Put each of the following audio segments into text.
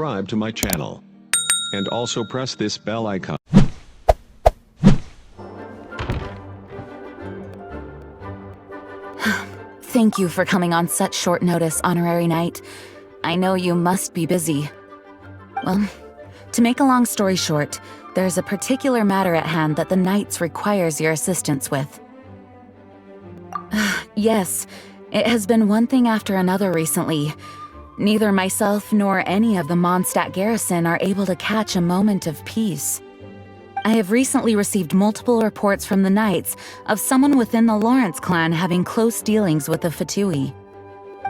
subscribe to my channel. And also press this bell icon. Thank you for coming on such short notice, Honorary Knight. I know you must be busy. Well, to make a long story short, there's a particular matter at hand that the Knights requires your assistance with. Yes, it has been one thing after another recently. Neither myself nor any of the Mondstadt garrison are able to catch a moment of peace. I have recently received multiple reports from the Knights of someone within the Lawrence clan having close dealings with the Fatui.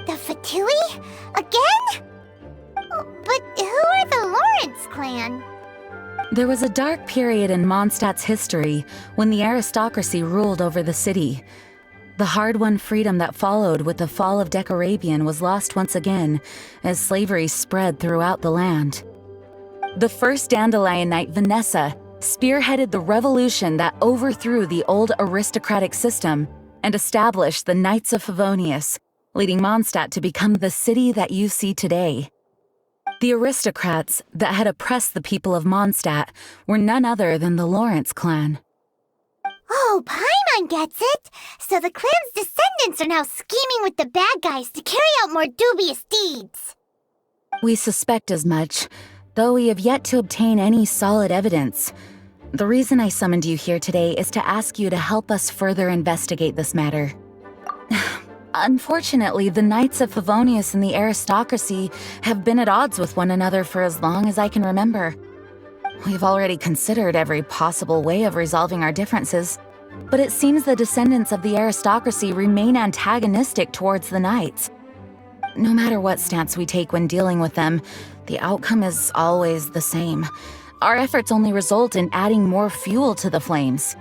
The Fatui? Again? But who are the Lawrence clan? There was a dark period in Mondstadt's history when the aristocracy ruled over the city. The hard-won freedom that followed with the fall of Decorabian was lost once again as slavery spread throughout the land. The first Dandelion Knight, Vanessa, spearheaded the revolution that overthrew the old aristocratic system and established the Knights of Favonius, leading Mondstadt to become the city that you see today. The aristocrats that had oppressed the people of Mondstadt were none other than the Lawrence clan. Oh, Paimon gets it! So the clan's descendants are now scheming with the bad guys to carry out more dubious deeds! We suspect as much, though we have yet to obtain any solid evidence. The reason I summoned you here today is to ask you to help us further investigate this matter. Unfortunately, the Knights of Favonius and the aristocracy have been at odds with one another for as long as I can remember. We've already considered every possible way of resolving our differences, but it seems the descendants of the aristocracy remain antagonistic towards the Knights. No matter what stance we take when dealing with them, the outcome is always the same. Our efforts only result in adding more fuel to the flames.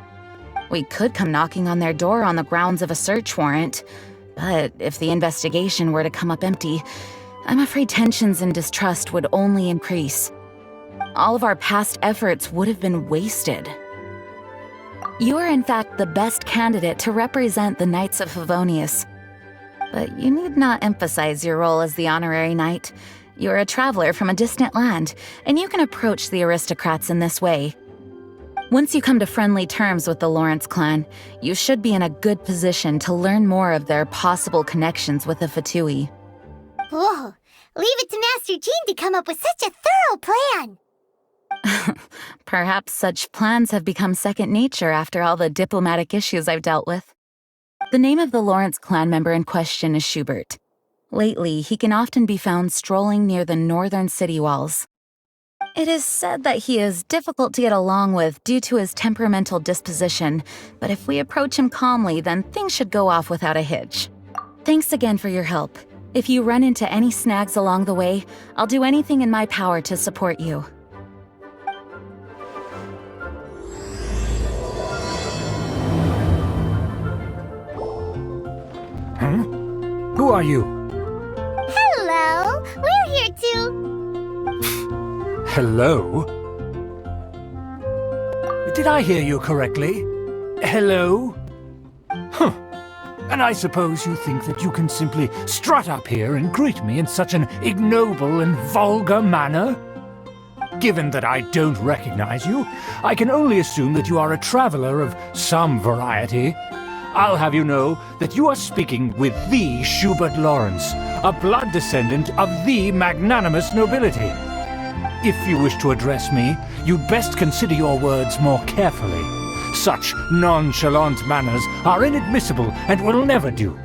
We could come knocking on their door on the grounds of a search warrant, but if the investigation were to come up empty, I'm afraid tensions and distrust would only increase. All of our past efforts would have been wasted. You are in fact the best candidate to represent the Knights of Favonius. But you need not emphasize your role as the Honorary Knight. You're a traveler from a distant land, and you can approach the aristocrats in this way. Once you come to friendly terms with the Lawrence clan, you should be in a good position to learn more of their possible connections with the Fatui. Whoa! Leave it to Master Jean to come up with such a thorough plan! Perhaps such plans have become second nature after all the diplomatic issues I've dealt with. The name of the Lawrence clan member in question is Schubert. Lately, he can often be found strolling near the northern city walls. It is said that he is difficult to get along with due to his temperamental disposition, but if we approach him calmly, then things should go off without a hitch. Thanks again for your help. If you run into any snags along the way, I'll do anything in my power to support you. Huh? Who are you? Hello! We're here to... Hello? Did I hear you correctly? Hello? Huh. And I suppose you think that you can simply strut up here and greet me in such an ignoble and vulgar manner? Given that I don't recognize you, I can only assume that you are a traveler of some variety. I'll have you know that you are speaking with the Schubert Lawrence, a blood descendant of the magnanimous nobility. If you wish to address me, you'd best consider your words more carefully. Such nonchalant manners are inadmissible and will never do.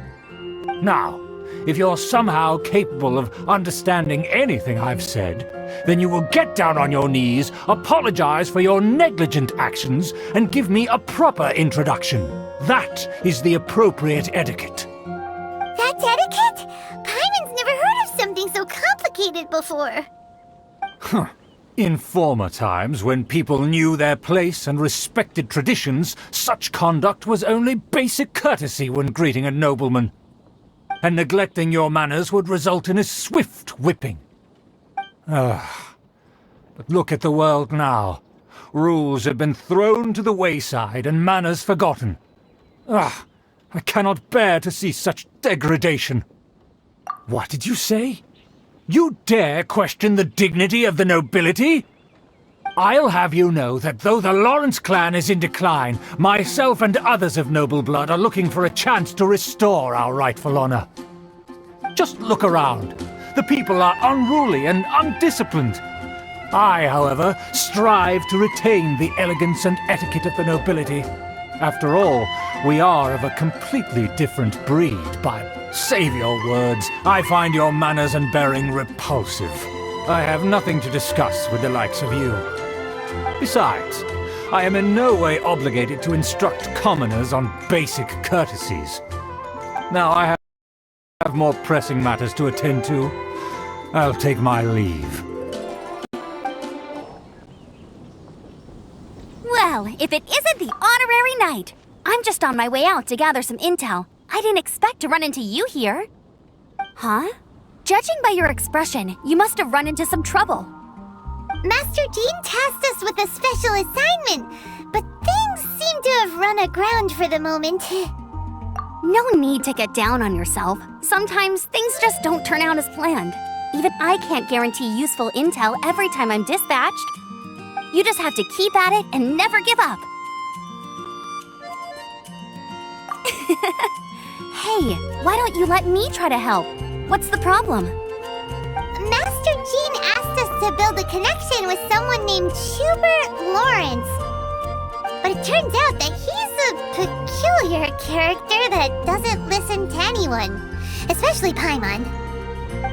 Now, if you're somehow capable of understanding anything I've said, then you will get down on your knees, apologize for your negligent actions, and give me a proper introduction. That is the appropriate etiquette. That's etiquette? Paimon's never heard of something so complicated before. Huh. In former times, when people knew their place and respected traditions, such conduct was only basic courtesy when greeting a nobleman. And neglecting your manners would result in a swift whipping. But look at the world now. Rules have been thrown to the wayside and manners forgotten. I cannot bear to see such degradation. What did you say? You dare question the dignity of the nobility? I'll have you know that though the Lawrence clan is in decline, myself and others of noble blood are looking for a chance to restore our rightful honor. Just look around. The people are unruly and undisciplined. I, however, strive to retain the elegance and etiquette of the nobility. After all, we are of a completely different breed, but save your words. I find your manners and bearing repulsive. I have nothing to discuss with the likes of you. Besides, I am in no way obligated to instruct commoners on basic courtesies. Now I have more pressing matters to attend to. I'll take my leave. Well, if it isn't the honorary knight! I'm just on my way out to gather some intel. I didn't expect to run into you here. Huh? Judging by your expression, you must have run into some trouble. Master Jean tasked us with a special assignment, but things seem to have run aground for the moment. No need to get down on yourself. Sometimes things just don't turn out as planned. Even I can't guarantee useful intel every time I'm dispatched. You just have to keep at it and never give up. Hey, why don't you let me try to help? What's the problem? Master Jean asked us to build a connection with someone named Schubert Lawrence. But it turns out that he's a peculiar character that doesn't listen to anyone, especially Paimon.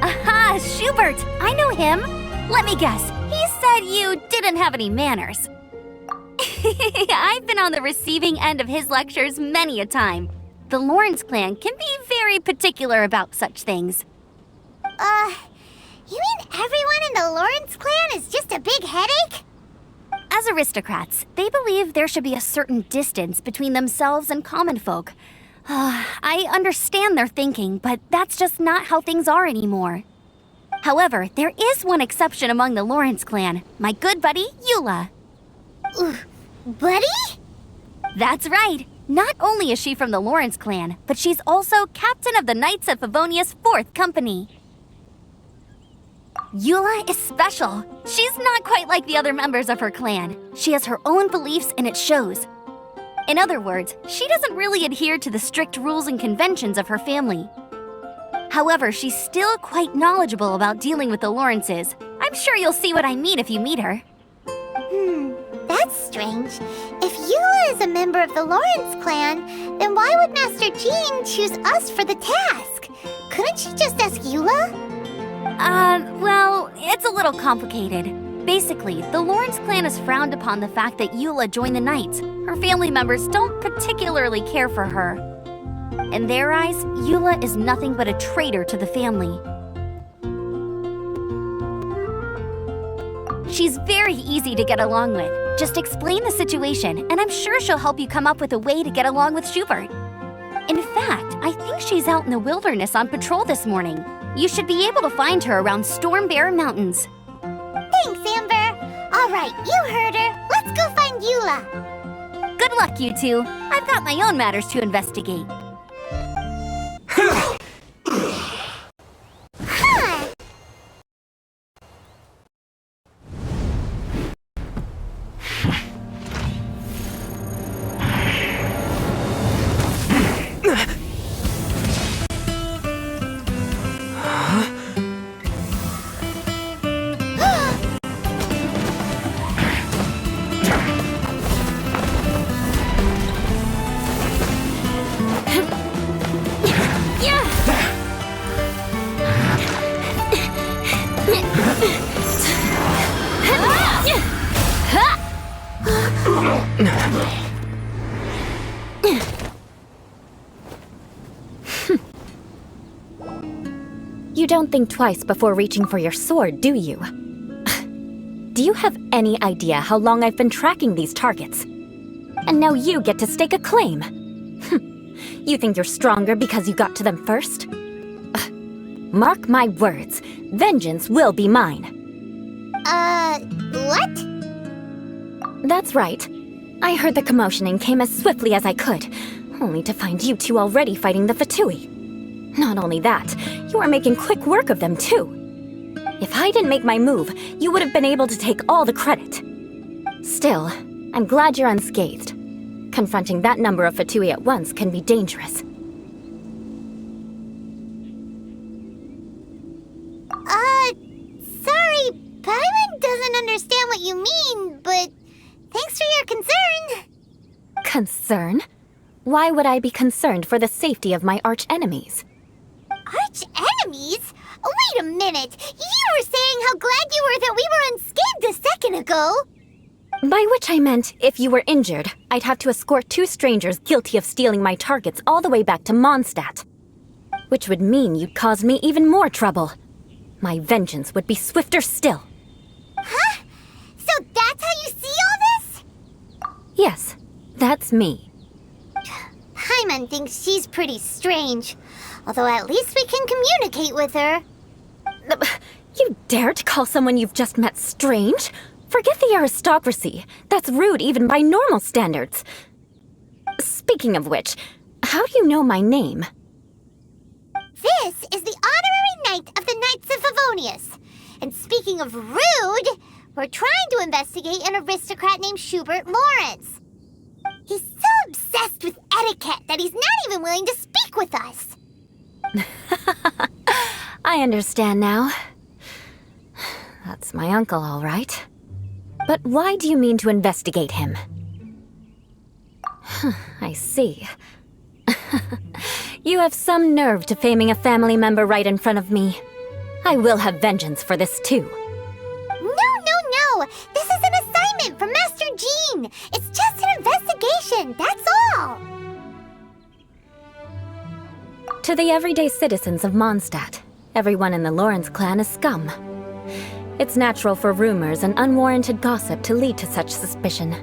Aha, Schubert! I know him! Let me guess, he said you didn't have any manners. I've been on the receiving end of his lectures many a time. The Lawrence clan can be very particular about such things. You mean everyone in the Lawrence clan is just a big headache? As aristocrats, they believe there should be a certain distance between themselves and common folk. I understand their thinking, but that's just not how things are anymore. However, there is one exception among the Lawrence clan, my good buddy, Eula. Buddy? That's right. Not only is she from the Lawrence clan, but she's also captain of the Knights of Favonia's 4th Company. Eula is special. She's not quite like the other members of her clan. She has her own beliefs and it shows. In other words, she doesn't really adhere to the strict rules and conventions of her family. However, she's still quite knowledgeable about dealing with the Lawrences. I'm sure you'll see what I mean if you meet her. That's strange. If Eula is a member of the Lawrence clan, then why would Master Jean choose us for the task? Couldn't she just ask Eula? Well, it's a little complicated. Basically, the Lawrence clan has frowned upon the fact that Eula joined the Knights. Her family members don't particularly care for her. In their eyes, Eula is nothing but a traitor to the family. She's very easy to get along with. Just explain the situation, and I'm sure she'll help you come up with a way to get along with Schubert. In fact, I think she's out in the wilderness on patrol this morning. You should be able to find her around Storm Bear Mountains. Thanks, Amber. All right, you heard her. Let's go find Eula. Good luck, you two. I've got my own matters to investigate. You don't think twice before reaching for your sword, do you? Do you have any idea how long I've been tracking these targets? And now you get to stake a claim. You think you're stronger because you got to them first? Mark my words, vengeance will be mine. What? That's right. I heard the commotion and came as swiftly as I could, only to find you two already fighting the Fatui. Not only that, you are making quick work of them too. If I didn't make my move, you would have been able to take all the credit. Still, I'm glad you're unscathed. Confronting that number of Fatui at once can be dangerous. Sorry, Paimon doesn't understand what you mean, but thanks for your concern. Concern? Why would I be concerned for the safety of my arch-enemies? Arch-enemies? Wait a minute! You were saying how glad you were that we were unscathed a second ago! By which I meant, if you were injured, I'd have to escort 2 strangers guilty of stealing my targets all the way back to Mondstadt. Which would mean you'd cause me even more trouble. My vengeance would be swifter still. Huh? So that's how you see all this? Yes, that's me. Paimon thinks she's pretty strange. Although at least we can communicate with her. You dare to call someone you've just met strange? Forget the aristocracy. That's rude even by normal standards. Speaking of which, how do you know my name? This is the honorary knight of the Knights of Favonius. And speaking of rude, we're trying to investigate an aristocrat named Schubert Lawrence. He's so obsessed with etiquette that he's not even willing to speak with us. I understand now. That's my uncle, all right. But why do you mean to investigate him? I see. You have some nerve to faming a family member right in front of me. I will have vengeance for this too. No! This is an assignment from Master Jean! It's just an investigation, that's all! To the everyday citizens of Mondstadt, everyone in the Lawrence clan is scum. It's natural for rumors and unwarranted gossip to lead to such suspicion.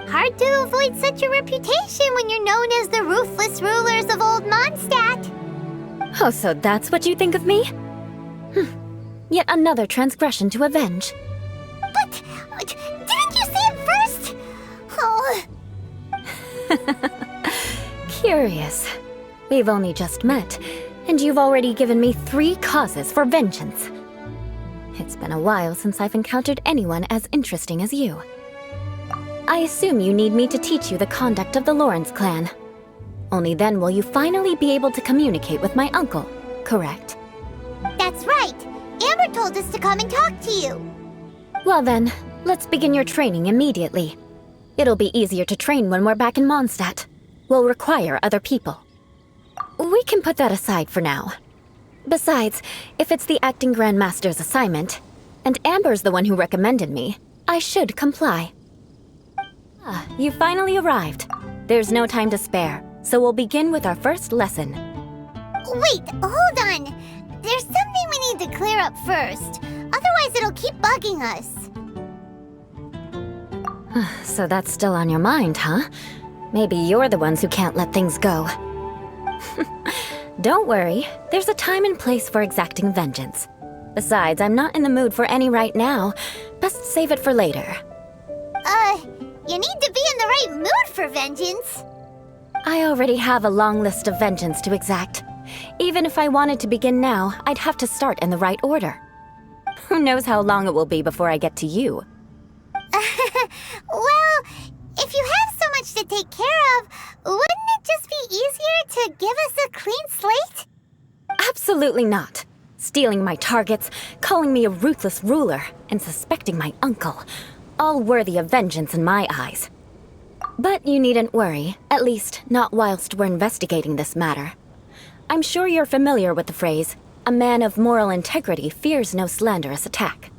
Hard to avoid such a reputation when you're known as the ruthless rulers of Old Mondstadt. Oh, so that's what you think of me? Yet another transgression to avenge. But, didn't you see it first? Oh. Curious. We've only just met, and you've already given me 3 causes for vengeance. It's been a while since I've encountered anyone as interesting as you. I assume you need me to teach you the conduct of the Lawrence clan. Only then will you finally be able to communicate with my uncle, correct? That's right. Amber told us to come and talk to you. Well then, let's begin your training immediately. It'll be easier to train when we're back in Mondstadt. We'll require other people. We can put that aside for now. Besides, if it's the acting Grandmaster's assignment, and Amber's the one who recommended me, I should comply. You finally arrived. There's no time to spare, so we'll begin with our first lesson. Wait, hold on. There's something we need to clear up first. Otherwise it'll keep bugging us. So that's still on your mind, huh? Maybe you're the ones who can't let things go. Don't worry, there's a time and place for exacting vengeance. Besides, I'm not in the mood for any right now. Best save it for later. You need to be in the right mood for vengeance. I already have a long list of vengeance to exact. Even if I wanted to begin now, I'd have to start in the right order. Who knows how long it will be before I get to you? Well, if you have so much to take care of, wouldn't it just be easier to give us a clean slate? Absolutely not. Stealing my targets, calling me a ruthless ruler, and suspecting my uncle. All worthy of vengeance in my eyes. But you needn't worry, at least not whilst we're investigating this matter. I'm sure you're familiar with the phrase, a man of moral integrity fears no slanderous attack.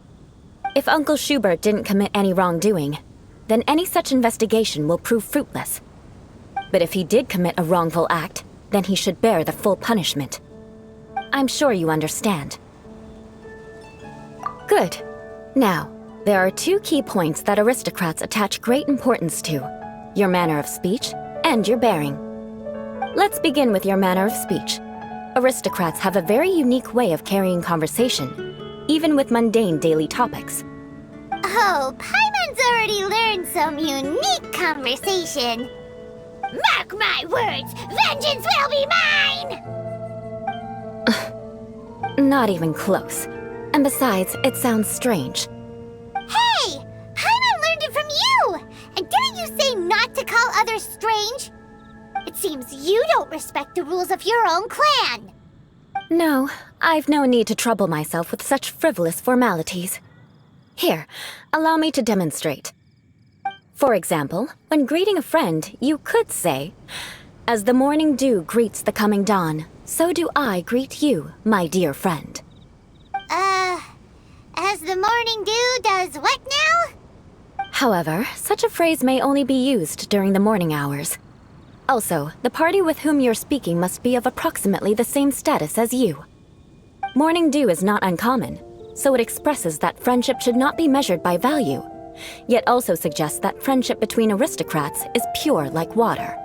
If Uncle Schubert didn't commit any wrongdoing, then any such investigation will prove fruitless. But if he did commit a wrongful act, then he should bear the full punishment. I'm sure you understand. Good. Now, there are 2 key points that aristocrats attach great importance to: your manner of speech and your bearing. Let's begin with your manner of speech. Aristocrats have a very unique way of carrying conversation, even with mundane daily topics. Oh, Paimon's already learned some unique conversation. Mark my words, vengeance will be mine! Not even close. A And besides, it sounds strange. Hey! Paimon learned it from you! And didn't you say not to call others strange? It seems you don't respect the rules of your own clan. No, I've no need to trouble myself with such frivolous formalities. Here, allow me to demonstrate. For example, when greeting a friend, you could say, "As the morning dew greets the coming dawn, so do I greet you, my dear friend." As the morning dew does what now? However, such a phrase may only be used during the morning hours. Also, the party with whom you're speaking must be of approximately the same status as you. Morning dew is not uncommon, so it expresses that friendship should not be measured by value, yet also suggests that friendship between aristocrats is pure like water.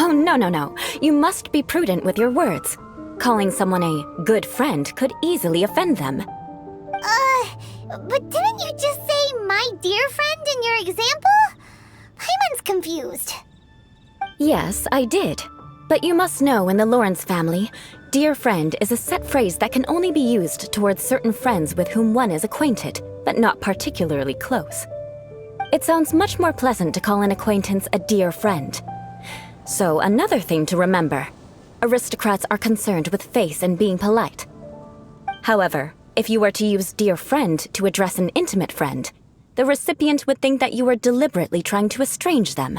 Oh, no. You must be prudent with your words. Calling someone a good friend could easily offend them. But didn't you just say my dear friend in your example? Paimon's confused. Yes, I did. But you must know in the Lawrence family, dear friend is a set phrase that can only be used towards certain friends with whom one is acquainted, but not particularly close. It sounds much more pleasant to call an acquaintance a dear friend. So another thing to remember, aristocrats are concerned with face and being polite. However, if you were to use dear friend to address an intimate friend, the recipient would think that you were deliberately trying to estrange them.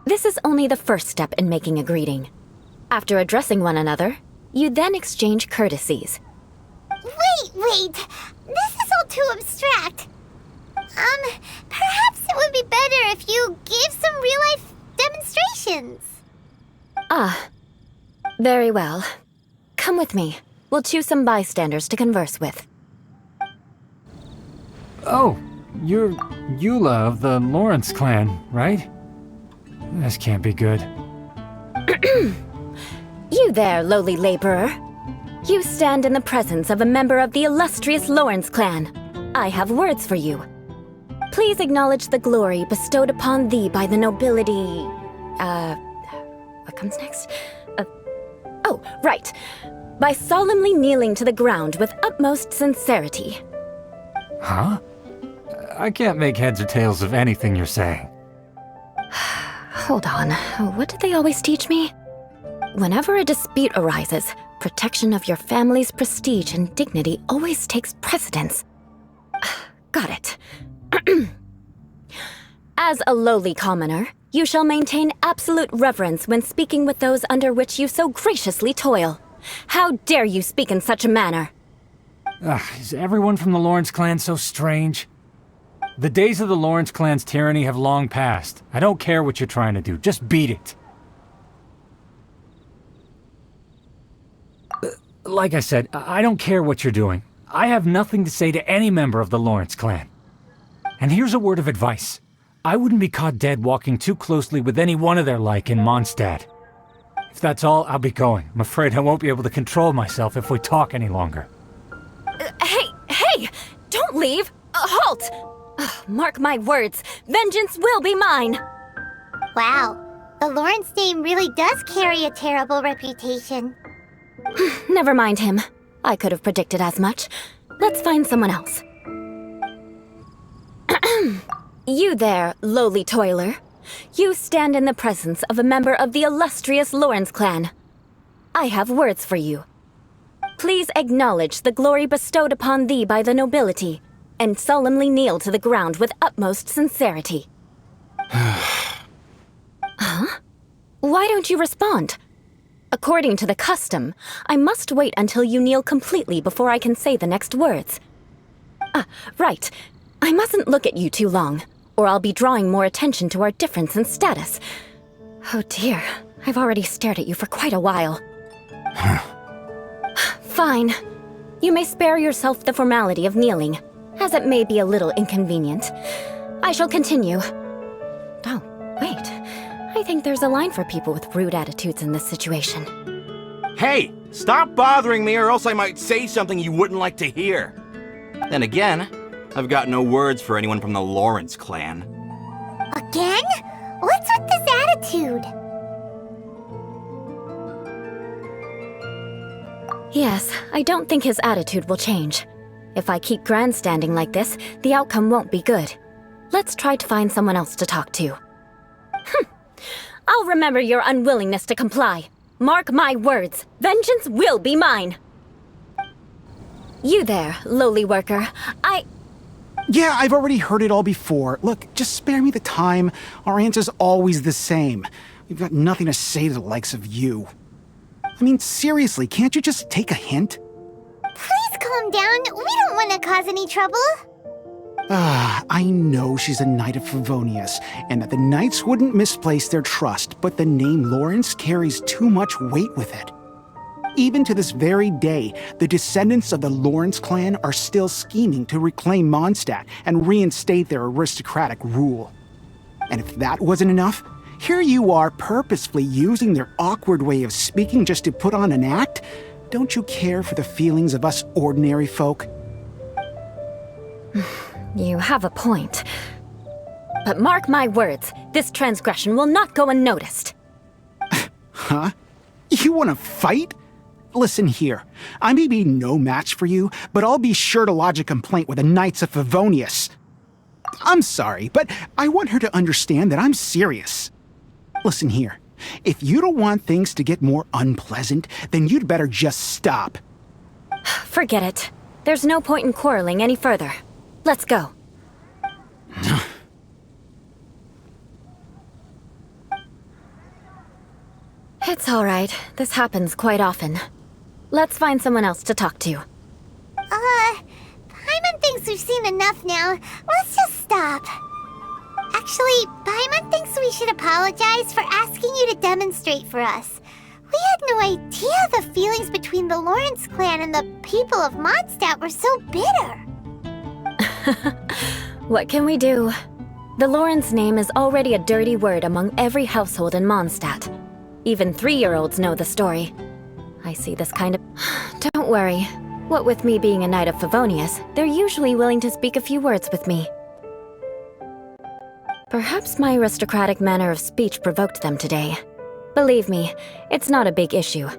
This is only the first step in making a greeting. After addressing one another, you then exchange courtesies. Wait. This is all too abstract. Perhaps it would be better if you gave some real-life demonstrations. Ah, very well. Come with me. We'll choose some bystanders to converse with. Oh, you're Eula of the Lawrence clan, right? This can't be good. You there, lowly laborer. You stand in the presence of a member of the illustrious Lawrence clan. I have words for you. Please acknowledge the glory bestowed upon thee by the nobility... What comes next? Oh, right. By solemnly kneeling to the ground with utmost sincerity. Huh? I can't make heads or tails of anything you're saying. Hold on. What did they always teach me? Whenever a dispute arises, protection of your family's prestige and dignity always takes precedence. Got it. As a lowly commoner, you shall maintain absolute reverence when speaking with those under which you so graciously toil. How dare you speak in such a manner? Is everyone from the Lawrence clan so strange? The days of the Lawrence clan's tyranny have long passed. I don't care what you're trying to do, just beat it. Like I said, I don't care what you're doing. I have nothing to say to any member of the Lawrence clan. And here's a word of advice. I wouldn't be caught dead walking too closely with any one of their like in Mondstadt. If that's all, I'll be going. I'm afraid I won't be able to control myself if we talk any longer. Hey! Don't leave! Halt! Mark my words, vengeance will be mine! Wow, the Lawrence name really does carry a terrible reputation. Never mind him. I could have predicted as much. Let's find someone else. You there, lowly toiler. You stand in the presence of a member of the illustrious Lawrence clan. I have words for you. Please acknowledge the glory bestowed upon thee by the nobility, and solemnly kneel to the ground with utmost sincerity. Huh? Why don't you respond? According to the custom, I must wait until you kneel completely before I can say the next words. Right. I mustn't look at you too long, or I'll be drawing more attention to our difference in status. Oh dear, I've already stared at you for quite a while. Fine. You may spare yourself the formality of kneeling, as it may be a little inconvenient. I shall continue. Oh, wait. I think there's a line for people with rude attitudes in this situation. Hey, stop bothering me or else I might say something you wouldn't like to hear. Then again, I've got no words for anyone from the Lawrence clan. Again? What's with this attitude? Yes, I don't think his attitude will change. If I keep grandstanding like this, the outcome won't be good. Let's try to find someone else to talk to. I'll remember your unwillingness to comply. Mark my words, vengeance will be mine. You there, lowly worker. Yeah, I've already heard it all before. Look, just spare me the time. Our answer's always the same. We've got nothing to say to the likes of you. I mean, seriously, can't you just take a hint? Please calm down. We don't want to cause any trouble. I know she's a Knight of Favonius, and that the Knights wouldn't misplace their trust, but the name Lawrence carries too much weight with it. Even to this very day, the descendants of the Lawrence clan are still scheming to reclaim Mondstadt and reinstate their aristocratic rule. And if that wasn't enough, here you are purposefully using their awkward way of speaking just to put on an act? Don't you care for the feelings of us ordinary folk? You have a point. But mark my words, this transgression will not go unnoticed. Huh? You want to fight? Listen here, I may be no match for you, but I'll be sure to lodge a complaint with the Knights of Favonius. I'm sorry, but I want her to understand that I'm serious. Listen here, if you don't want things to get more unpleasant, then you'd better just stop. Forget it. There's no point in quarreling any further. Let's go. It's all right. This happens quite often. Let's find someone else to talk to. Paimon thinks we've seen enough now. Let's just stop. Actually, Paimon thinks we should apologize for asking you to demonstrate for us. We had no idea the feelings between the Lawrence clan and the people of Mondstadt were so bitter. What can we do? The Lawrence name is already a dirty word among every household in Mondstadt. Even 3-year-olds know the story. I see this kind of... Don't worry. What with me being a Knight of Favonius, they're usually willing to speak a few words with me. Perhaps my aristocratic manner of speech provoked them today. Believe me, it's not a big issue.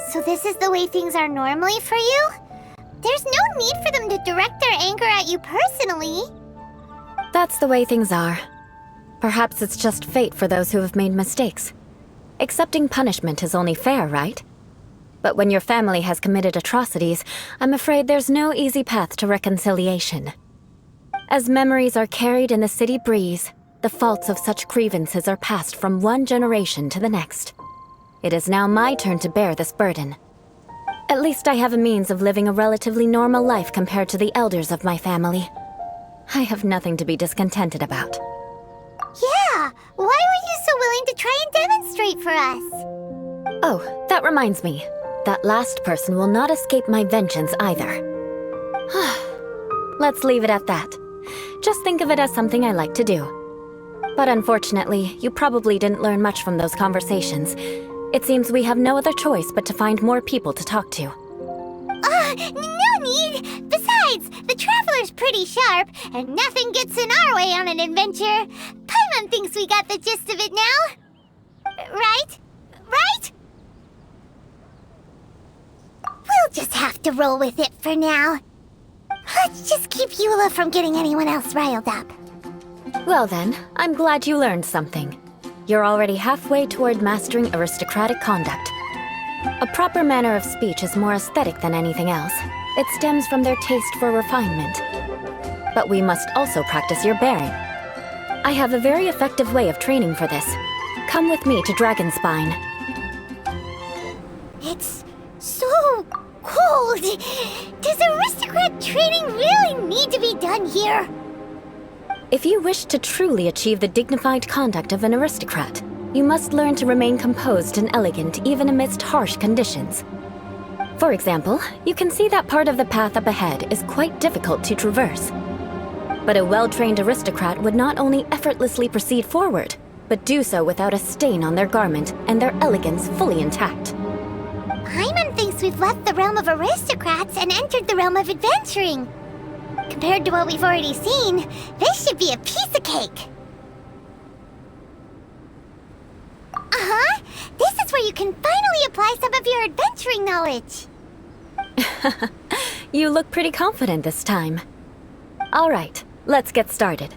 So this is the way things are normally for you? There's no need for them to direct their anger at you personally. That's the way things are. Perhaps it's just fate for those who have made mistakes. Accepting punishment is only fair, right? But when your family has committed atrocities, I'm afraid there's no easy path to reconciliation. As memories are carried in the city breeze, the faults of such grievances are passed from one generation to the next. It is now my turn to bear this burden. At least I have a means of living a relatively normal life compared to the elders of my family. I have nothing to be discontented about. Yeah, why were you so willing to try and demonstrate for us? Oh, that reminds me. That last person will not escape my vengeance either. Let's leave it at that. Just think of it as something I like to do. But unfortunately, you probably didn't learn much from those conversations. It seems we have no other choice but to find more people to talk to. No need! Besides, the Traveler's pretty sharp, and nothing gets in our way on an adventure. Paimon thinks we got the gist of it now. Right? Right? We'll just have to roll with it for now. Let's just keep Eula from getting anyone else riled up. Well then, I'm glad you learned something. You're already halfway toward mastering aristocratic conduct. A proper manner of speech is more aesthetic than anything else. It stems from their taste for refinement. But we must also practice your bearing. I have a very effective way of training for this. Come with me to Dragonspine. It's so cold. Does aristocrat training really need to be done here? If you wish to truly achieve the dignified conduct of an aristocrat, you must learn to remain composed and elegant even amidst harsh conditions. For example, you can see that part of the path up ahead is quite difficult to traverse. But a well-trained aristocrat would not only effortlessly proceed forward, but do so without a stain on their garment and their elegance fully intact. Paimon thinks we've left the realm of aristocrats and entered the realm of adventuring. Compared to what we've already seen, this should be a piece of cake. Uh-huh. This is where you can finally apply some of your adventuring knowledge. You look pretty confident this time. All right, let's get started.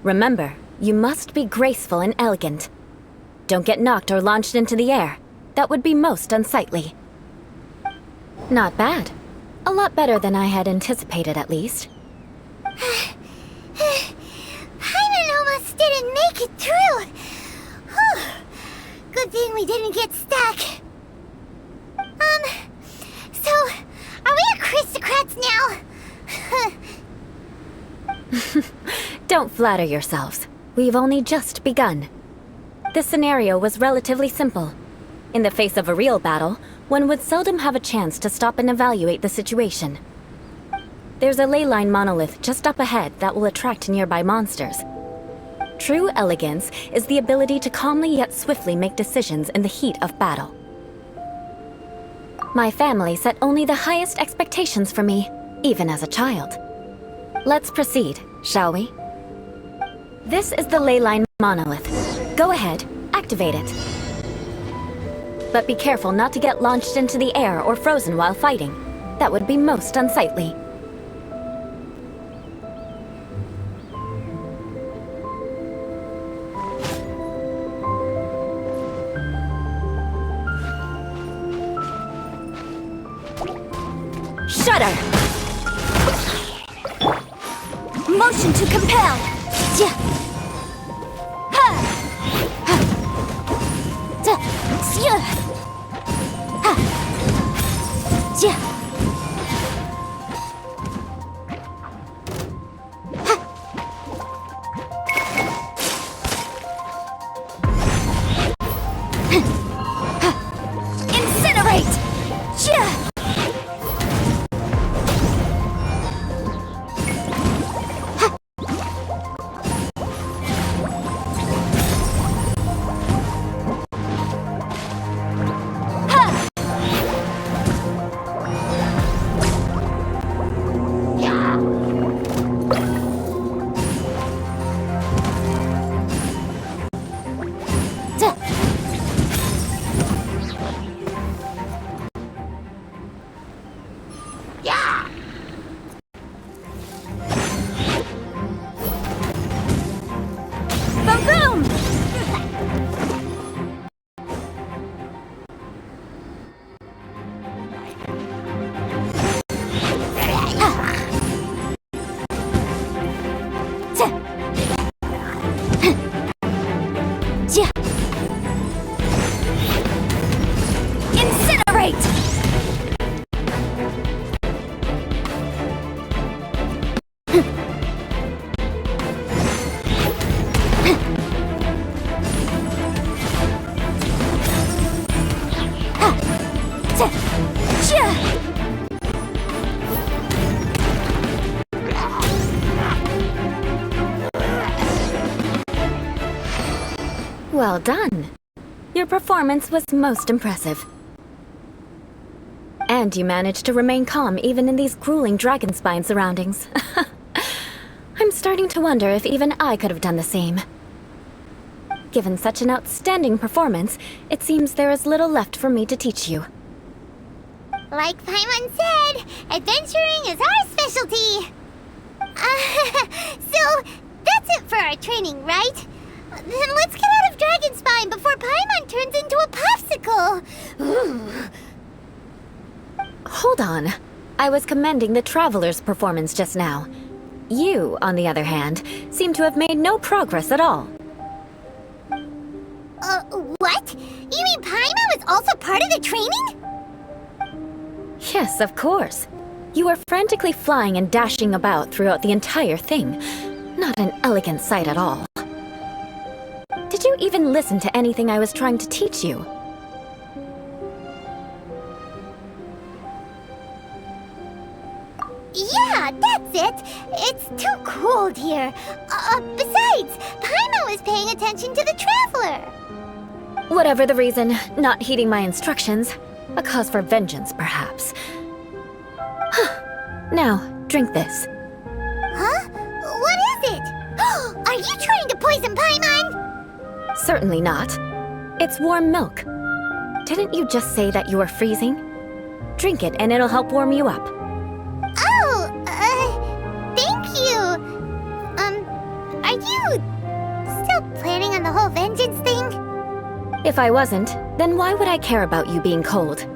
Remember, you must be graceful and elegant. Don't get knocked or launched into the air. That would be most unsightly. Not bad. A lot better than I had anticipated, at least. Paimon almost didn't make it through. Whew. Good thing we didn't get stuck. So, are we aristocrats now? Don't flatter yourselves. We've only just begun. This scenario was relatively simple. In the face of a real battle, one would seldom have a chance to stop and evaluate the situation. There's a ley line monolith just up ahead that will attract nearby monsters. True elegance is the ability to calmly yet swiftly make decisions in the heat of battle. My family set only the highest expectations for me, even as a child. Let's proceed, shall we? This is the ley line monolith. Go ahead, activate it. But be careful not to get launched into the air or frozen while fighting. That would be most unsightly. Shudder! Motion to compel! Yeah. Ha! Ha! Da! Yeah. Ha! Yeah. Incinerate! Yeah. Boom! Incinerate! Well done. Your performance was most impressive. And you managed to remain calm even in these grueling dragon spine surroundings. I'm starting to wonder if even I could have done the same. Given such an outstanding performance, it seems there is little left for me to teach you. Like Paimon said, adventuring is our specialty. So, that's it for our training, right? Then let's get out of Dragonspine before Paimon turns into a popsicle. Hold on. I was commending the Traveler's performance just now. You, on the other hand, seem to have made no progress at all. What? You mean Paimon was also part of the training? Yes, of course. You were frantically flying and dashing about throughout the entire thing. Not an elegant sight at all. Did you even listen to anything I was trying to teach you? Yeah, that's it. It's too cold here. Besides, Paimon was paying attention to the Traveler. Whatever the reason, not heeding my instructions. A cause for vengeance, perhaps. Now, drink this. Huh? What is it? Are you trying to poison Paimon? Certainly not. It's warm milk. Didn't you just say that you were freezing? Drink it and it'll help warm you up. If I wasn't, then why would I care about you being cold?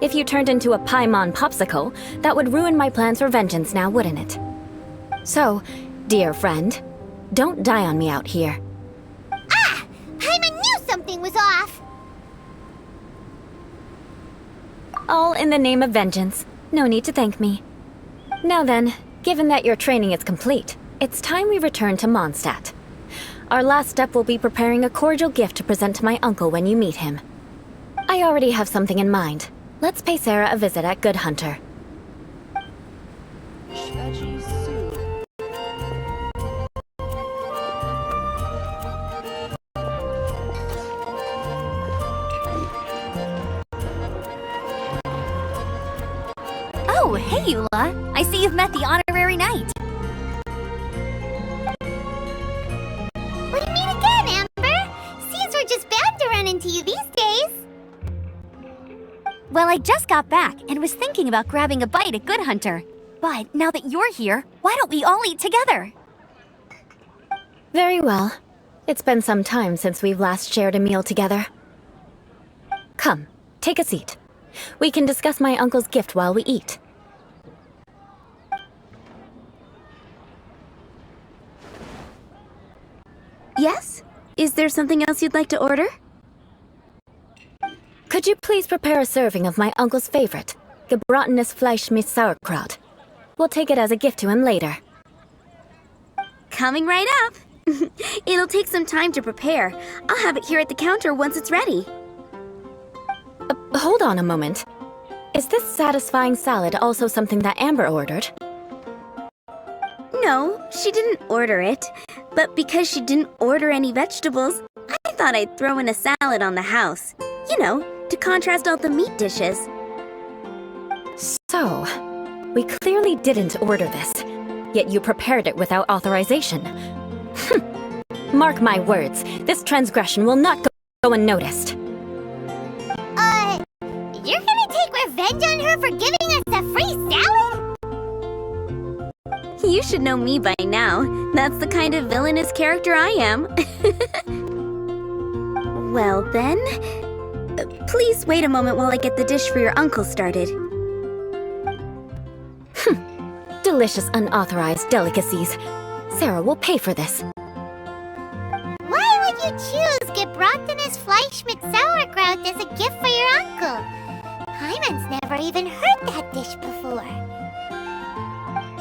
If you turned into a Paimon popsicle, that would ruin my plans for vengeance now, wouldn't it? So, dear friend, don't die on me out here. Ah! Paimon knew something was off! All in the name of vengeance. No need to thank me. Now then, given that your training is complete, it's time we return to Mondstadt. Our last step will be preparing a cordial gift to present to my uncle when you meet him. I already have something in mind. Let's pay Sarah a visit at Good Hunter. Oh, hey, Eula. I see you've met the honorary knight. We meet again, Amber! Seems we're just bound to run into you these days. Well, I just got back and was thinking about grabbing a bite at Good Hunter. But now that you're here, why don't we all eat together? Very well. It's been some time since we've last shared a meal together. Come, take a seat. We can discuss my uncle's gift while we eat. Yes? Is there something else you'd like to order? Could you please prepare a serving of my uncle's favorite, gebratenes Fleisch mit Sauerkraut? We'll take it as a gift to him later. Coming right up. It'll take some time to prepare. I'll have it here at the counter once it's ready. Hold on a moment. Is this satisfying salad also something that Amber ordered? No, she didn't order it. But because she didn't order any vegetables, I thought I'd throw in a salad on the house. You know, to contrast all the meat dishes. So, we clearly didn't order this, yet you prepared it without authorization. Mark my words, this transgression will not go unnoticed. You're gonna take revenge on her for giving us a free salad? You should know me by now. That's the kind of villainous character I am. Well then, please wait a moment while I get the dish for your uncle started. Delicious unauthorized delicacies. Sarah will pay for this. Why would you choose gebratenes Fleisch mit Sauerkraut as a gift for your uncle? Paimon's never even heard that dish before.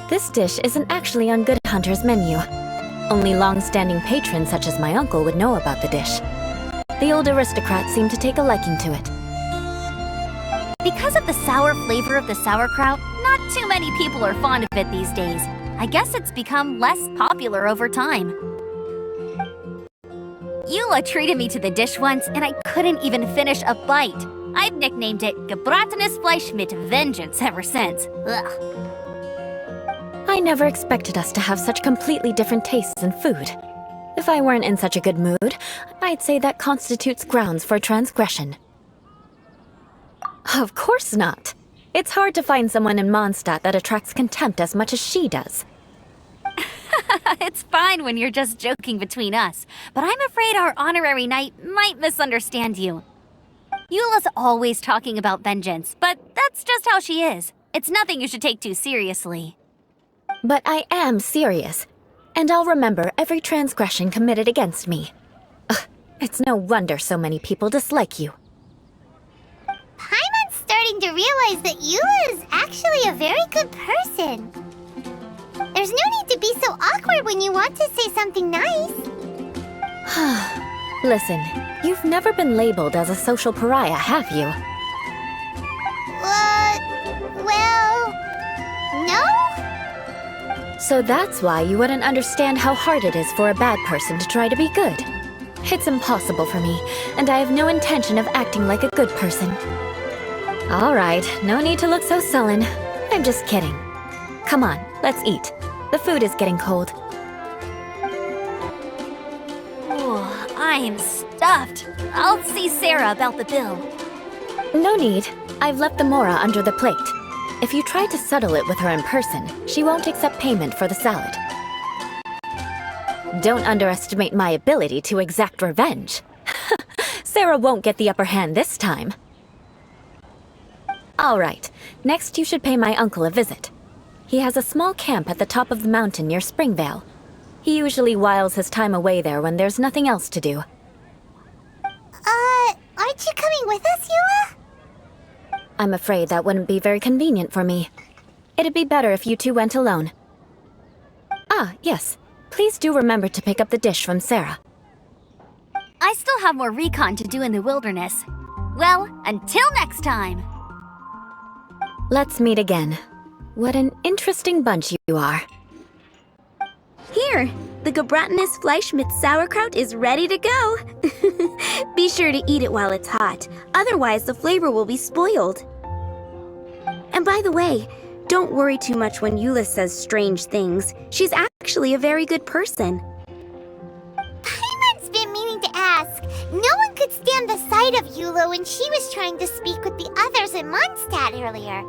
This dish isn't actually on Good Hunter's menu. Only long-standing patrons such as my uncle would know about the dish. The old aristocrat seemed to take a liking to it. Because of the sour flavor of the sauerkraut, not too many people are fond of it these days. I guess it's become less popular over time. Eula treated me to the dish once, and I couldn't even finish a bite. I've nicknamed it gebratenes Fleisch mit Vengeance ever since. Ugh. I never expected us to have such completely different tastes in food. If I weren't in such a good mood, I'd say that constitutes grounds for transgression. Of course not. It's hard to find someone in Mondstadt that attracts contempt as much as she does. It's fine when you're just joking between us, but I'm afraid our honorary knight might misunderstand you. Eula's always talking about vengeance, but that's just how she is. It's nothing you should take too seriously. But I am serious, and I'll remember every transgression committed against me. Ugh, it's no wonder so many people dislike you. Paimon's starting to realize that Eula is actually a very good person. There's no need to be so awkward when you want to say something nice. Listen, you've never been labeled as a social pariah, have you? Well, no? So that's why you wouldn't understand how hard it is for a bad person to try to be good. It's impossible for me, and I have no intention of acting like a good person. All right, no need to look so sullen. I'm just kidding. Come on, let's eat. The food is getting cold. Oh, I am stuffed. I'll see Sarah about the bill. No need. I've left the mora under the plate. If you try to settle it with her in person, she won't accept payment for the salad. Don't underestimate my ability to exact revenge. Sarah won't get the upper hand this time. All right, next you should pay my uncle a visit. He has a small camp at the top of the mountain near Springvale. He usually whiles his time away there when there's nothing else to do. Aren't you coming with us, Eula? I'm afraid that wouldn't be very convenient for me. It'd be better if you two went alone. Ah, yes. Please do remember to pick up the dish from Sarah. I still have more recon to do in the wilderness. Well, until next time! Let's meet again. What an interesting bunch you are. Here, the gebratinous Fleischmitz sauerkraut is ready to go. Be sure to eat it while it's hot, otherwise the flavor will be spoiled. And by the way, don't worry too much when Eula says strange things. She's actually a very good person. Paimon's been meaning to ask. No one could stand the sight of Eula when she was trying to speak with the others in Mondstadt earlier.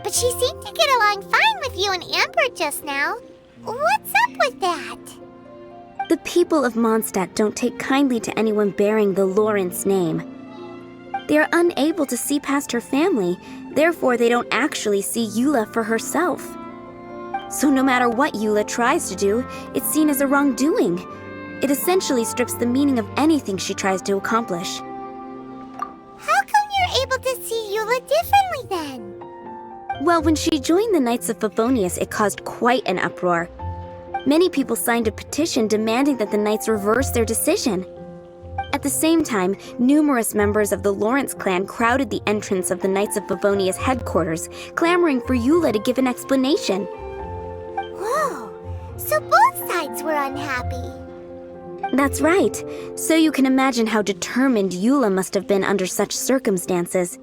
But she seemed to get along fine with you and Amber just now. What's up with that? The people of Mondstadt don't take kindly to anyone bearing the Lawrence name. They are unable to see past her family, therefore they don't actually see Eula for herself. So no matter what Eula tries to do, it's seen as a wrongdoing. It essentially strips the meaning of anything she tries to accomplish. How come you're able to see Eula differently then? Well, when she joined the Knights of Favonius, it caused quite an uproar. Many people signed a petition demanding that the Knights reverse their decision. At the same time, numerous members of the Lawrence clan crowded the entrance of the Knights of Favonius headquarters, clamoring for Eula to give an explanation. Whoa, so both sides were unhappy. That's right. So you can imagine how determined Eula must have been under such circumstances.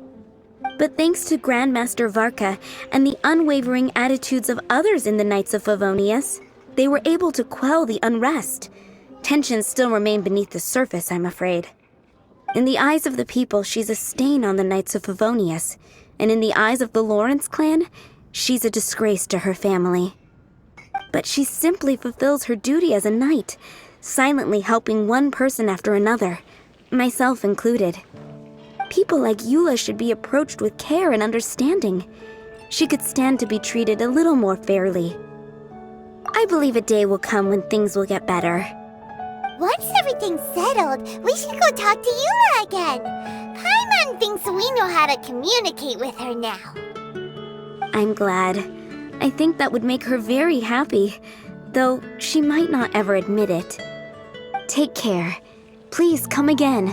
But thanks to Grandmaster Varka and the unwavering attitudes of others in the Knights of Favonius, they were able to quell the unrest. Tensions still remain beneath the surface, I'm afraid. In the eyes of the people, she's a stain on the Knights of Favonius, and in the eyes of the Lawrence clan, she's a disgrace to her family. But she simply fulfills her duty as a knight, silently helping one person after another, myself included. People like Eula should be approached with care and understanding. She could stand to be treated a little more fairly. I believe a day will come when things will get better. Once everything's settled, we should go talk to Eula again. Paimon thinks we know how to communicate with her now. I'm glad. I think that would make her very happy, though she might not ever admit it. Take care. Please come again.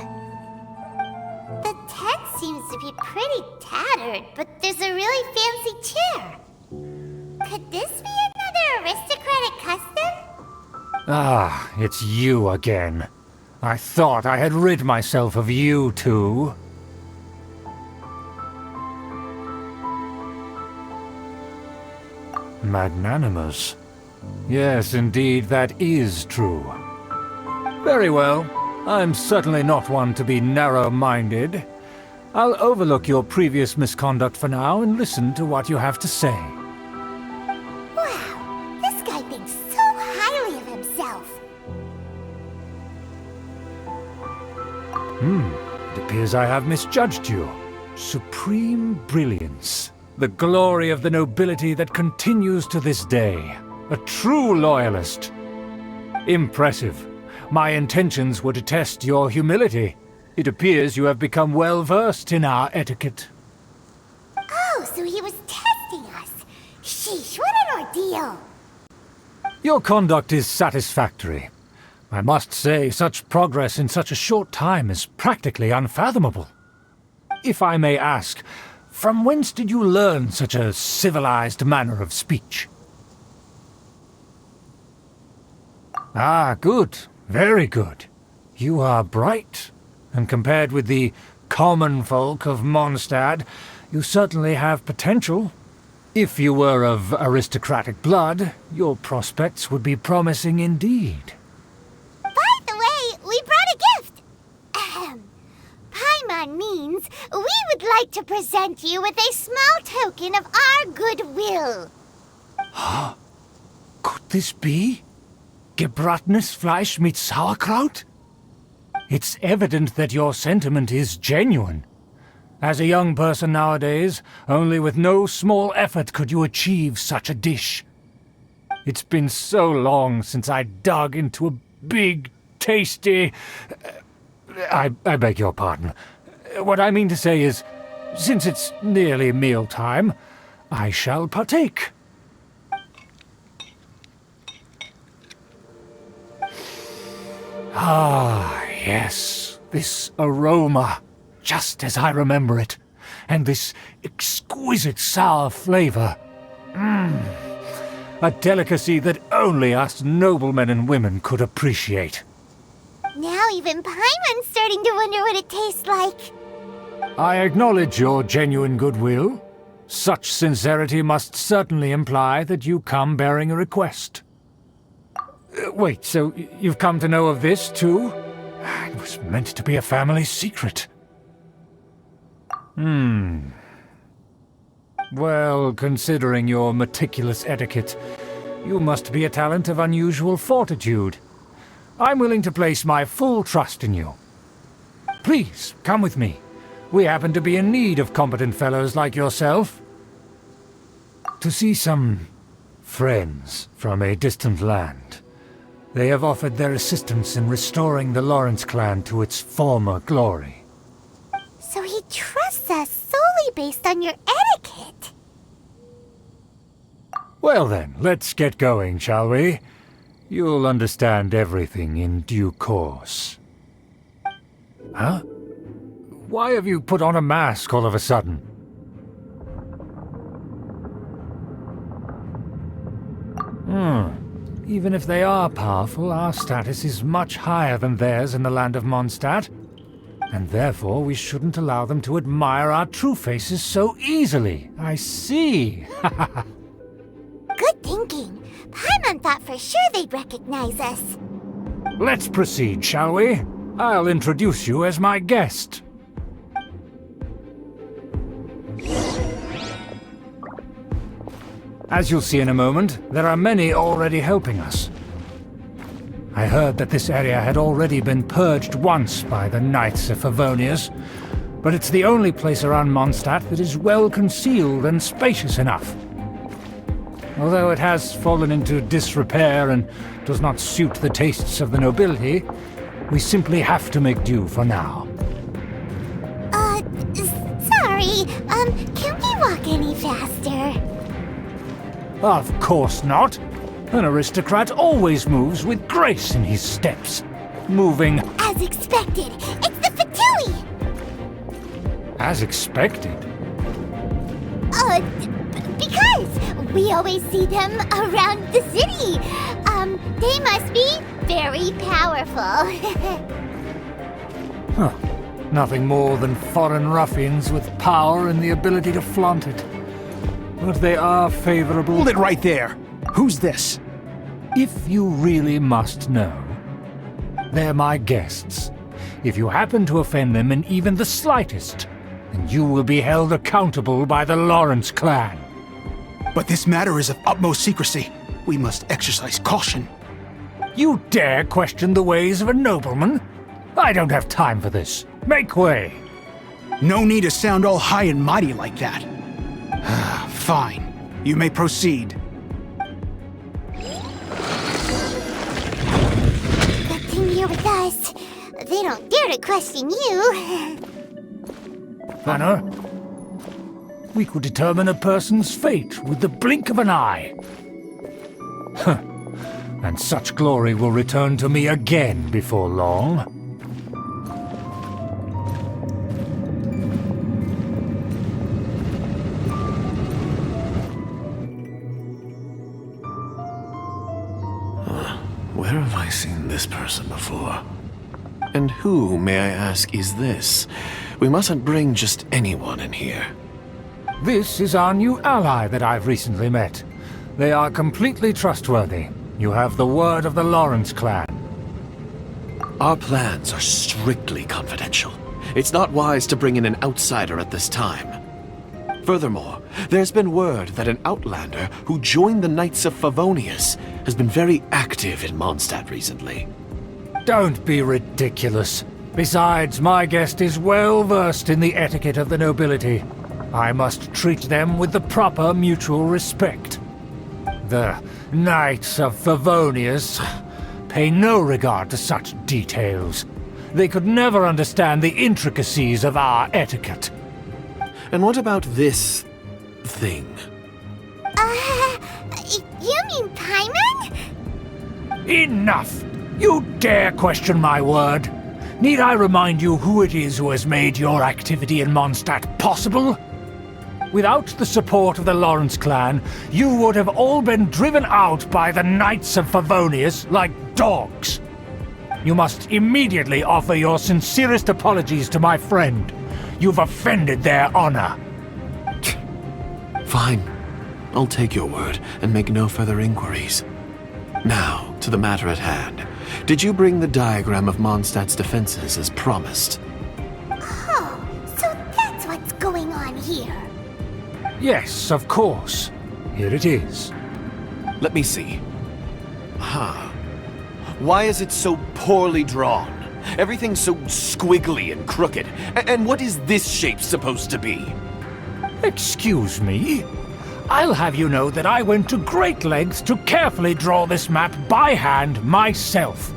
The tent seems to be pretty tattered, but there's a really fancy chair. Could this be another aristocratic custom? Ah, it's you again. I thought I had rid myself of you two. Magnanimous. Yes, indeed, that is true. Very well. I'm certainly not one to be narrow-minded. I'll overlook your previous misconduct for now and listen to what you have to say. Wow, this guy thinks so highly of himself. It appears I have misjudged you. Supreme brilliance. The glory of the nobility that continues to this day. A true loyalist. Impressive. My intentions were to test your humility. It appears you have become well-versed in our etiquette. Oh, so he was testing us. Sheesh, what an ordeal. Your conduct is satisfactory. I must say, such progress in such a short time is practically unfathomable. If I may ask, from whence did you learn such a civilized manner of speech? Ah, good. Very good. You are bright, and compared with the common folk of Mondstadt, you certainly have potential. If you were of aristocratic blood, your prospects would be promising indeed. By the way, we brought a gift. Paimon means we would like to present you with a small token of our goodwill. Could this be? Gebratenes Fleisch mit Sauerkraut? It's evident that your sentiment is genuine. As a young person nowadays, only with no small effort could you achieve such a dish. It's been so long since I dug into a big, tasty... I beg your pardon. What I mean to say is, since it's nearly mealtime, I shall partake. Ah, yes, this aroma, just as I remember it, and this exquisite sour flavor. A delicacy that only us noblemen and women could appreciate. Now even Paimon's starting to wonder what it tastes like. I acknowledge your genuine goodwill. Such sincerity must certainly imply that you come bearing a request. Wait, so you've come to know of this, too? It was meant to be a family secret. Well, considering your meticulous etiquette, you must be a talent of unusual fortitude. I'm willing to place my full trust in you. Please, come with me. We happen to be in need of competent fellows like yourself. To see some friends from a distant land. They have offered their assistance in restoring the Lawrence clan to its former glory. So he trusts us solely based on your etiquette. Well then, let's get going, shall we? You'll understand everything in due course. Huh? Why have you put on a mask all of a sudden? Even if they are powerful, our status is much higher than theirs in the land of Mondstadt. And therefore we shouldn't allow them to admire our true faces so easily. I see. Good thinking. Paimon thought for sure they'd recognize us. Let's proceed, shall we? I'll introduce you as my guest. As you'll see in a moment, there are many already helping us. I heard that this area had already been purged once by the Knights of Favonius, but it's the only place around Mondstadt that is well concealed and spacious enough. Although it has fallen into disrepair and does not suit the tastes of the nobility, we simply have to make do for now. Sorry, can we walk any faster? Of course not. An aristocrat always moves with grace in his steps. Moving... As expected, it's the Fatui! As expected? Because we always see them around the city. They must be very powerful. Huh. Nothing more than foreign ruffians with power and the ability to flaunt it. But they are favorable... Hold it right there! Who's this? If you really must know, they're my guests. If you happen to offend them in even the slightest, then you will be held accountable by the Lawrence clan. But this matter is of utmost secrecy. We must exercise caution. You dare question the ways of a nobleman? I don't have time for this. Make way! No need to sound all high and mighty like that. Fine. You may proceed. Good thing you're with us. They don't dare to question you. Anna, we could determine a person's fate with the blink of an eye. Huh. And such glory will return to me again before long. Where have I seen this person before? And who, may I ask, is this? We mustn't bring just anyone in here. This is our new ally that I've recently met. They are completely trustworthy. You have the word of the Lawrence clan. Our plans are strictly confidential. It's not wise to bring in an outsider at this time. Furthermore, there's been word that an outlander who joined the Knights of Favonius has been very active in Mondstadt recently. Don't be ridiculous. Besides, my guest is well versed in the etiquette of the nobility. I must treat them with the proper mutual respect. The Knights of Favonius pay no regard to such details. They could never understand the intricacies of our etiquette. And what about this thing? You mean Paimon? Enough! You dare question my word? Need I remind you who it is who has made your activity in Mondstadt possible? Without the support of the Lawrence clan, you would have all been driven out by the Knights of Favonius like dogs. You must immediately offer your sincerest apologies to my friend. You've offended their honor. Fine. I'll take your word and make no further inquiries. Now, to the matter at hand. Did you bring the diagram of Mondstadt's defenses as promised? Oh, so that's what's going on here. Yes, of course. Here it is. Let me see. Why is it so poorly drawn? Everything's so squiggly and crooked. And what is this shape supposed to be? Excuse me? I'll have you know that I went to great lengths to carefully draw this map by hand myself.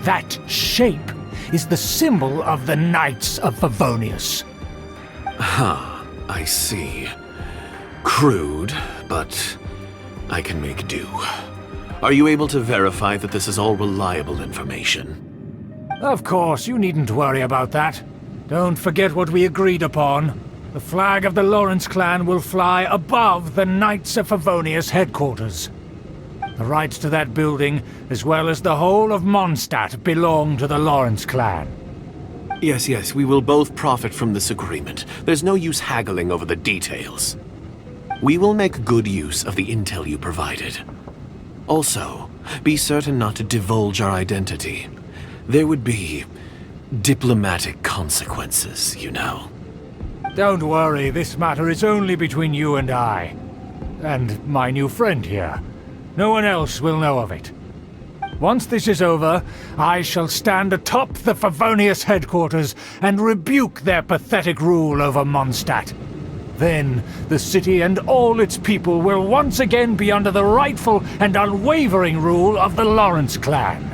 That shape is the symbol of the Knights of Favonius. I see. Crude, but I can make do. Are you able to verify that this is all reliable information? Of course, you needn't worry about that. Don't forget what we agreed upon. The flag of the Lawrence clan will fly above the Knights of Favonius headquarters. The rights to that building, as well as the whole of Mondstadt, belong to the Lawrence clan. Yes, we will both profit from this agreement. There's no use haggling over the details. We will make good use of the intel you provided. Also, be certain not to divulge our identity. There would be diplomatic consequences, you know. Don't worry, this matter is only between you and I. And my new friend here. No one else will know of it. Once this is over, I shall stand atop the Favonius headquarters and rebuke their pathetic rule over Mondstadt. Then, the city and all its people will once again be under the rightful and unwavering rule of the Lawrence clan.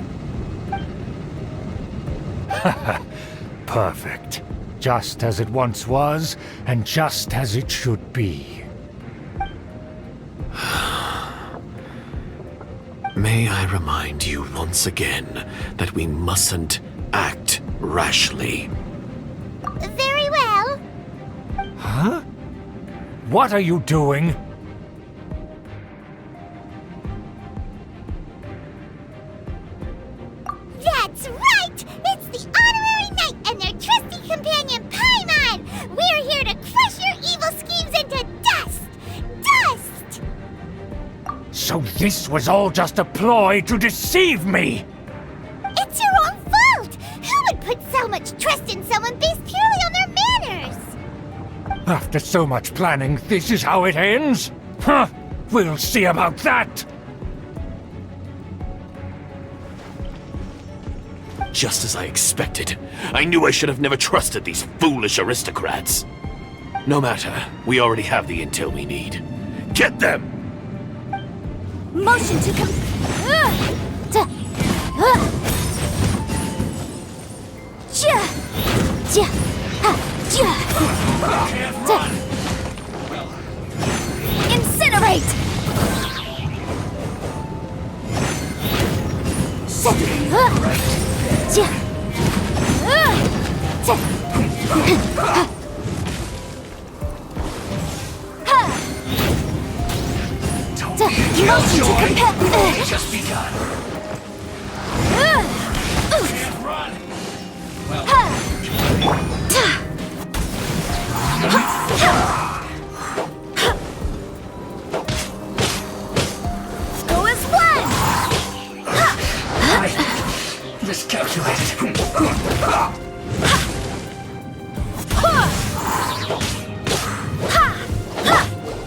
Perfect. Just as it once was, and just as it should be. May I remind you once again that we mustn't act rashly. Very well. Huh? What are you doing? That's right! It's the Honorary Knight and their trusty companion Paimon! We're here to crush your evil schemes into dust! Dust! So this was all just a ploy to deceive me! It's your own fault! Who would put so much trust in someone based purely on their manners? After so much planning, this is how it ends? Huh! We'll see about that! Just as I expected. I knew I should have never trusted these foolish aristocrats. No matter, we already have the intel we need. Get them! Motion to Incinerate! Just begun. Can't run. Go as one! Miscalculated.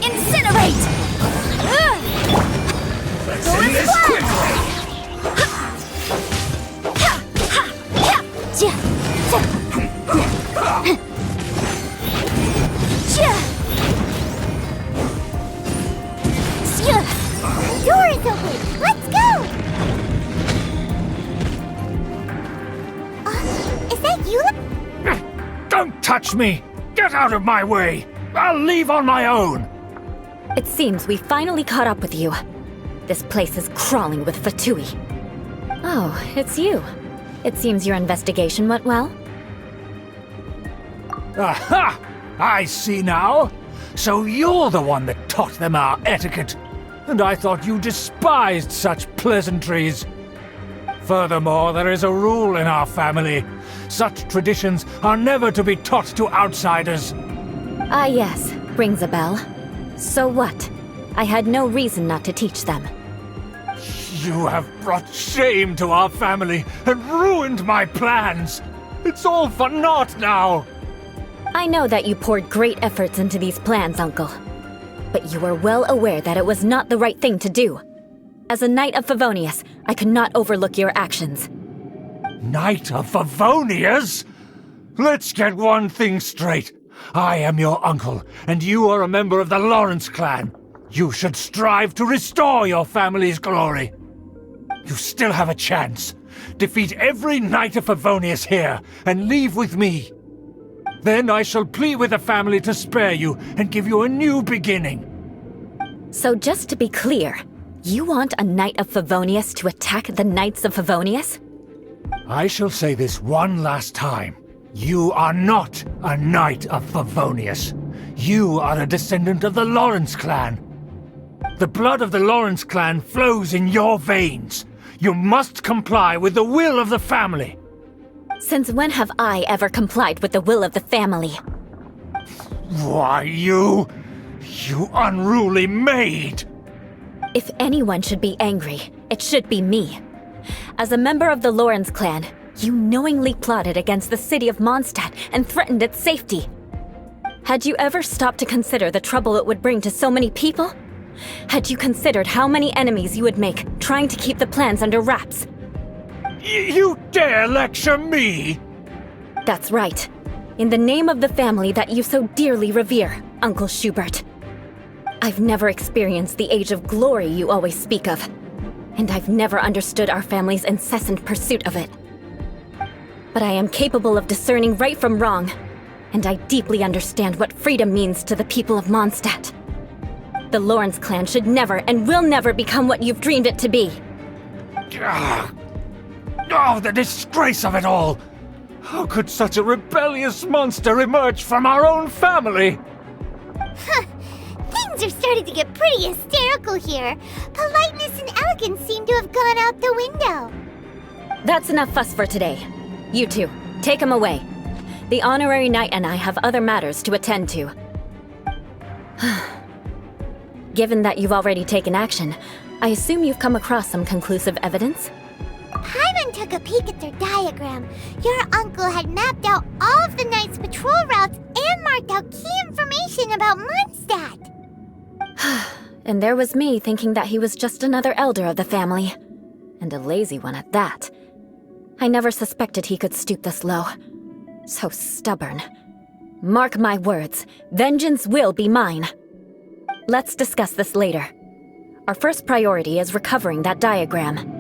Incinerate! Let's end this quickly. touch me! Get out of my way! I'll leave on my own! It seems we finally caught up with you. This place is crawling with Fatui. Oh, it's you. It seems your investigation went well. Aha! I see now. So you're the one that taught them our etiquette. And I thought you despised such pleasantries. Furthermore, there is a rule in our family. Such traditions are never to be taught to outsiders. Ah yes, rings a bell. So what? I had no reason not to teach them. You have brought shame to our family and ruined my plans. It's all for naught now. I know that you poured great efforts into these plans, Uncle. But you were well aware that it was not the right thing to do. As a Knight of Favonius, I could not overlook your actions. Knight of Favonius? Let's get one thing straight. I am your uncle, and you are a member of the Lawrence clan. You should strive to restore your family's glory. You still have a chance. Defeat every Knight of Favonius here, and leave with me. Then I shall plead with the family to spare you and give you a new beginning. So just to be clear, you want a Knight of Favonius to attack the Knights of Favonius? I shall say this one last time. You are not a Knight of Favonius. You are a descendant of the Lawrence clan. The blood of the Lawrence clan flows in your veins. You must comply with the will of the family. Since when have I ever complied with the will of the family? Why, you unruly maid! If anyone should be angry, it should be me. As a member of the Lawrence clan, you knowingly plotted against the city of Mondstadt and threatened its safety. Had you ever stopped to consider the trouble it would bring to so many people? Had you considered how many enemies you would make trying to keep the plans under wraps? You dare lecture me? That's right. In the name of the family that you so dearly revere, Uncle Schubert. I've never experienced the age of glory you always speak of, and I've never understood our family's incessant pursuit of it. But I am capable of discerning right from wrong, and I deeply understand what freedom means to the people of Mondstadt. The Lawrence clan should never and will never become what you've dreamed it to be. Oh, the disgrace of it all! How could such a rebellious monster emerge from our own family? Things are starting to get pretty hysterical here. Politeness and elegance seem to have gone out the window. That's enough fuss for today. You two, take him away. The honorary knight and I have other matters to attend to. Given that you've already taken action, I assume you've come across some conclusive evidence? Paimon took a peek at their diagram. Your uncle had mapped out all of the Knight's patrol routes and marked out key information about Mondstadt. And there was me thinking that he was just another elder of the family. And a lazy one at that. I never suspected he could stoop this low. So stubborn. Mark my words, vengeance will be mine. Let's discuss this later. Our first priority is recovering that diagram.